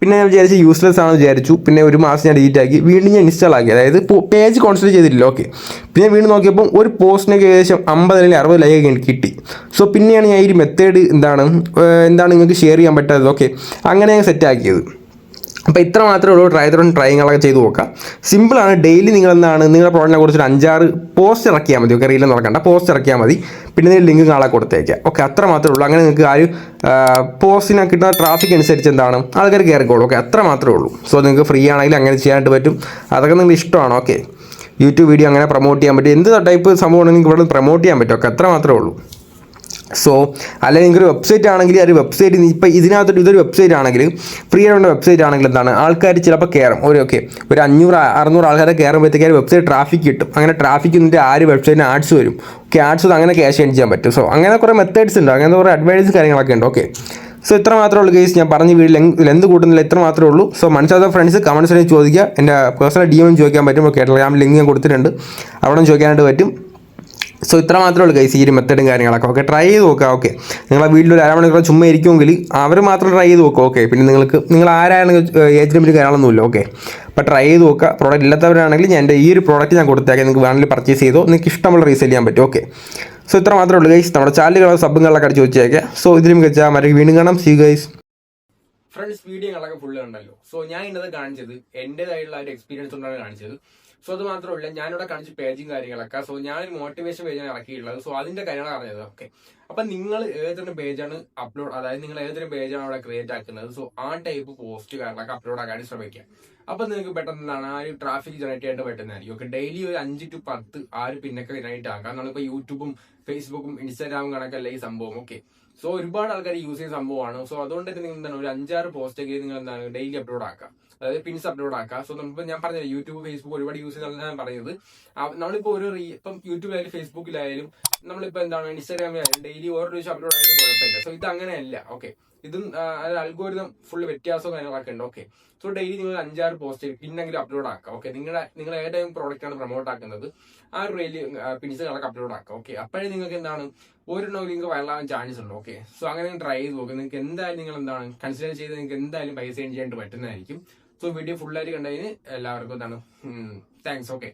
പിന്നെ ഞാൻ വിചാരിച്ചു യൂസ്ലെസ് ആണെന്ന് വിചാരിച്ചു. പിന്നെ ഒരു മാസം ഞാൻ ഡിലീറ്റ് ആക്കി, വീണ്ടും ഞാൻ ഇൻസ്റ്റാൾ ആക്കി. അതായത് പേജ് കോൺസെൻട്രേറ്റ് ചെയ്തിട്ടില്ല. ഓക്കെ, പിന്നെ വീണ്ടും നോക്കിയപ്പോൾ ഒരു പോസ്റ്റിനൊക്കെ ഏകദേശം 50 അല്ലെങ്കിൽ 60 ലൈക്ക് എനിക്ക് കിട്ടി. സോ പിന്നെയാണ് ഞാൻ ഈ മെത്തേഡ് എന്താണ് നിങ്ങൾക്ക് ഷെയർ ചെയ്യാൻ പറ്റാത്തത്. ഓക്കെ, അങ്ങനെ ഞാൻ സെറ്റ് ആക്കിയത്. അപ്പോൾ ഇത്ര മാത്രമേ ഉള്ളൂ. ട്രൈങ്ങളൊക്കെ ചെയ്ത് നോക്കാം. സിമ്പിളാണ്. ഡെയിലി നിങ്ങൾ നിങ്ങളുടെ പ്രോഡക്റ്റിനെ കുറിച്ചൊരു 5-6 പോസ്റ്റ് ഇറക്കിയാൽ മതി. ഓക്കെ, റീലൊന്നും നടക്കണ്ട, പോസ്റ്റ് ഇറക്കിയാൽ മതി. പിന്നെ നിങ്ങൾ ലിങ്ക് നാളെ കൊടുത്തേക്കാം. ഓക്കെ, അത്ര മാത്രമേ ഉള്ളൂ. അങ്ങനെ നിങ്ങൾക്ക് ആ ഒരു പോസ്റ്റിന് കിട്ടുന്ന ട്രാഫിക് അനുസരിച്ച് ആൾക്കാർ കയറിക്കോളൂ. ഓക്കെ, അത്ര മാത്രമേ ഉള്ളൂ. സോ നിങ്ങൾക്ക് ഫ്രീ ആണെങ്കിൽ അങ്ങനെ ചെയ്യാനായിട്ട് പറ്റും. അതൊക്കെ നിങ്ങൾക്ക് ഇഷ്ടമാണ്. ഓക്കെ, യൂട്യൂബ് വീഡിയോ അങ്ങനെ പ്രൊമോട്ട് ചെയ്യാൻ പറ്റും. എന്ത് ടൈപ്പ് സംഭവമാണെങ്കിൽ നിങ്ങൾക്ക് ഇവിടെ പ്രൊമോട്ട് ചെയ്യാൻ പറ്റും. ഓക്കെ, അത്ര മാത്രമേ ഉള്ളൂ. സോ അല്ലെങ്കിൽ നിങ്ങൾക്കൊരു വെബ്സൈറ്റ് ആണെങ്കിൽ ആ ഒരു വെബ്സൈറ്റ് ഇപ്പോൾ ഇതിനകത്തൊരു ഇതൊരു വെബ്സൈറ്റ് ആണെങ്കിൽ, ഫ്രീ ആയിട്ടുള്ള വെബ്സൈറ്റ് ആണെങ്കിൽ ആൾക്കാർ ചിലപ്പോൾ കയറും. ഒരു 500-600 ആൾക്കാരെ കയറുമ്പോഴത്തേക്ക് വെബ്സൈറ്റ് ട്രാഫിക് കിട്ടും. അങ്ങനെ ട്രാഫിക് എന്നിട്ട് ആ ഒരു വെബ്സൈറ്റിന് ആഡ്സ് വരും. ഓക്കെ, ആഡ്സ് അങ്ങനെ ക്യാഷ് ഏൺ ചെയ്യാൻ പറ്റും. സോ അങ്ങനെ കുറേ മെത്തേഡ്സ് ഉണ്ട്, അങ്ങനെ കുറേ അഡ്വൈസ് കാര്യങ്ങളൊക്കെ ഉണ്ട്. ഓക്കെ, സോ ഇത്ര മാത്രമേ ഉള്ളൂ ഗൈസ്. ഞാൻ പറഞ്ഞ വീഡിയോ ലെന്ത് കൂട്ടുന്നില്ല, ഇത്ര മാത്രമേ ഉള്ളൂ. സോ മനസ്സിലാത്ത ഫ്രണ്ട്സ് കമൻറ്റ്സിൽ ചോദിക്കുക. എൻ്റെ പേഴ്സണൽ DM ചോദിക്കാൻ പറ്റും. ഓക്കെ, ടെലഗ്രാം ലിങ്ക് ഞാൻ കൊടുത്തിട്ടുണ്ട്, അവിടെ ചോദിക്കാനായിട്ട് പറ്റും. സോ ഇത്ര മാത്രമേ ഉള്ളൂ ഗൈസ്, ഈ ഒരു മെത്തേഡും കാര്യങ്ങളൊക്കെ. ഓക്കെ, ട്രൈ ചെയ്ത് നോക്കുക. ഓക്കെ, നിങ്ങളെ വീട്ടിലൊരു 1 മണിക്കൂർ ചുമ്മാ ഇരിക്കുമെങ്കിൽ അവർ മാത്രം ട്രൈ ചെയ്ത് നോക്കുക. ഓക്കെ, പിന്നെ നിങ്ങൾ ആരാണെങ്കിൽ ഏജ് ലിമിറ്റ് കാര്യങ്ങളൊന്നുമില്ല. ഓക്കെ, അപ്പോൾ ട്രൈ ചെയ്ത് നോക്കുക. പ്രോഡക്റ്റ് ഇല്ലാത്തവരാണെങ്കിൽ എൻ്റെ ഈ ഒരു പ്രോഡക്റ്റ് ഞാൻ കൊടുത്തേക്കാം, നിങ്ങൾക്ക് വേണമെങ്കിൽ പർച്ചേസ് ചെയ്തോ, നിങ്ങൾക്ക് ഇഷ്ടമുള്ള റീസെയിൽ ചെയ്യാൻ പറ്റും. ഓക്കെ, സോ ഇത്ര മാത്രമേ ഉള്ളൂ ഗൈസ്. നമ്മുടെ ചാനലുകളോ സബ്ബുകളൊക്കെ അടിച്ച് വെച്ചേക്കാം. സോ ഇതിലും വെച്ചാൽ മറ്റൊരു വീണ്ടും കാണാം. See guys. ഫ്രണ്ട്സ്, വീഡിയോകളൊക്കെ ഫുള്ള് കണ്ടല്ലോ. സോ ഞാൻ ഇന്നത് കാണിച്ചത് എൻ്റെതായിട്ടുള്ള ഒരു എക്സ്പീരിയൻസ് കൊണ്ടാണ് കാണിച്ചത്. സോ അത് മാത്രമല്ല, ഞാനിവിടെ കാണിച്ച പേജും കാര്യങ്ങളൊക്കെ. സോ ഞാനൊരു മോട്ടിവേഷൻ പേജാണ് ഇറക്കിയിട്ടുള്ളത്. സോ അതിന്റെ കാര്യങ്ങളാണ് പറഞ്ഞത്. ഓക്കെ, അപ്പൊ നിങ്ങൾ ഏതൊരു പേജാണ് അപ്ലോഡ്, അതായത് നിങ്ങൾ ഏതൊരു പേജാണ് അവിടെ ക്രിയേറ്റ് ആക്കുന്നത്, സോ ആ ടൈപ്പ് പോസ്റ്റ് കാര്യങ്ങളൊക്കെ അപ്ലോഡ് ആക്കാൻ ശ്രമിക്കുക. അപ്പൊ നിങ്ങൾക്ക് പെട്ടെന്ന് ആ ഒരു ട്രാഫിക് ജനറേറ്റ് ചെയ്യാനായിട്ട് പറ്റുന്നതായിരിക്കും. ഓക്കെ, ഡെയിലി ഒരു 5 to 10 ആ ഒരു പിന്നൊക്കെ ജനറേറ്റ് ആക്കാം. നമ്മളിപ്പോ യൂട്യൂബും ഫേസ്ബുക്കും ഇൻസ്റ്റാഗ്രാമും കണക്കല്ല ഈ സംഭവം. ഓക്കെ, സോ ഒരുപാട് ആൾക്കാർ യൂസ് ചെയ്യുന്ന സംഭവമാണ്. സോ അതുകൊണ്ട് തന്നെ നിങ്ങൾ ഒരു 5-6 പോസ്റ്റൊക്കെ നിങ്ങൾ ഡെയിലി അപ്ലോഡ് ആക്കാം, അതായത് പിൻസ് അപ്ലോഡ് ആക്കാം. സോ നമ്മളിപ്പോൾ ഞാൻ പറഞ്ഞത് യൂട്യൂബ് ഫേസ്ബുക്ക് ഒരുപാട് യൂസ് ചെയ്യുന്ന ഞാൻ പറയുന്നത്. നമ്മളിപ്പോൾ ഇപ്പം യൂട്യൂബിലായാലും ഫേസ്ബുക്കിലായാലും നമ്മളിപ്പോൾ ഇൻസ്റ്റാഗ്രാമിലായാലും ഡെയിലി ഓരോ ദിവസം അപ്ലോഡ് ആയാലും കുഴപ്പമില്ല. സോ ഇത് അങ്ങനെയല്ല. ഓക്കെ, ഇതും അൽഗോരിതം ഫുള്ള് വ്യത്യാസവും കാര്യങ്ങളൊക്കെ ഉണ്ട്. ഓക്കെ, സോ ഡെയിലി നിങ്ങൾ 5-6 പോസ്റ്റ് പിന്നെങ്കിലും അപ്ലോഡ് ആക്കാം. ഓക്കെ, നിങ്ങൾ ഏതെങ്കിലും പ്രോഡക്റ്റ് ആണ് പ്രൊമോട്ട് ആക്കുന്നത്, ആ ഒരു റെയില് പിൻസ് കണക്ക് അപ്ലോഡ് ആക്കാം. ഓക്കെ, അപ്പോഴേ നിങ്ങൾക്ക് ഓരോ ലിങ്ക് വൈറലാകാൻ ചാൻസ് ഉണ്ട്. ഓക്കെ, സോ അങ്ങനെ ട്രൈ ചെയ്ത് നോക്കുക. നിങ്ങൾക്ക് എന്തായാലും നിങ്ങൾ കൺസിഡർ ചെയ്ത് നിങ്ങൾക്ക് എന്തായാലും പൈസ ഏൺ ചെയ്യാൻ പറ്റുന്നതായിരിക്കും. സോ വീഡിയോ ഫുള്ളായിട്ട് കണ്ടതിന് എല്ലാവർക്കും താങ്ക്സ്. ഓക്കെ,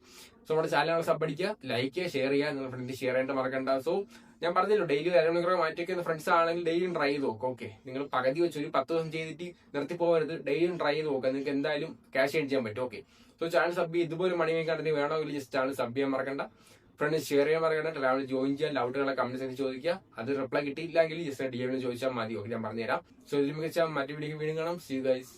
സോ നമ്മുടെ ചാനൽ സബ് അടിക്കുക, ലൈക്ക് ചെയ്യുക, ഷെയർ ചെയ്യുക, നിങ്ങളുടെ ഫ്രണ്ട്സ് ഷെയർ ചെയ്യാൻ മറക്കണ്ട. സോ ഞാൻ പറഞ്ഞല്ലോ, ഡെയിലി 1 മണിക്കൂർ മാറ്റി വയ്ക്കുന്ന ഫ്രണ്ട്സ് ആണെങ്കിൽ ഡെയിലിയും ട്രൈ ചെയ്ത് നോക്കുക. ഓക്കെ, നിങ്ങൾ പകുതി വെച്ച് ഒരു 10 ദിവസം ചെയ്തിട്ട് നിർത്തി പോകരുത്, ഡെയിലിയും ട്രൈ ചെയ്ത് നോക്കുക. നിങ്ങൾക്ക് എന്തായാലും ക്യാഷ് ഏൺ ചെയ്യാൻ പറ്റും. ഓക്കെ, സോ ചാനൽ സബ് ചെയ്ത് ഇതുപോലെ മണി മേക്കാണെങ്കിൽ വേണമെങ്കിൽ ജസ്റ്റ് ചാനൽ സബ് ചെയ്യാൻ മറക്കണ്ട, ഫ്രണ്ട്സ് ഷെയർ ചെയ്യാൻ മറക്കണ്ട, ടെലഗ്രാമിൽ ജോയിൻ ചെയ്യാൻ, ഡൗട്ടുകളെ കമന്റ് സെക്ഷനിൽ ചോദിക്കുക. അത് റിപ്ലൈ കിട്ടിയില്ലെങ്കിൽ ജസ്റ്റ് DM ചോദിച്ചാൽ മതി. ഓക്കെ, ഞാൻ പറഞ്ഞുതരാം. സോ ഇതിൽ മികച്ച മറ്റു വീഡിയോ കാണാം. See you guys.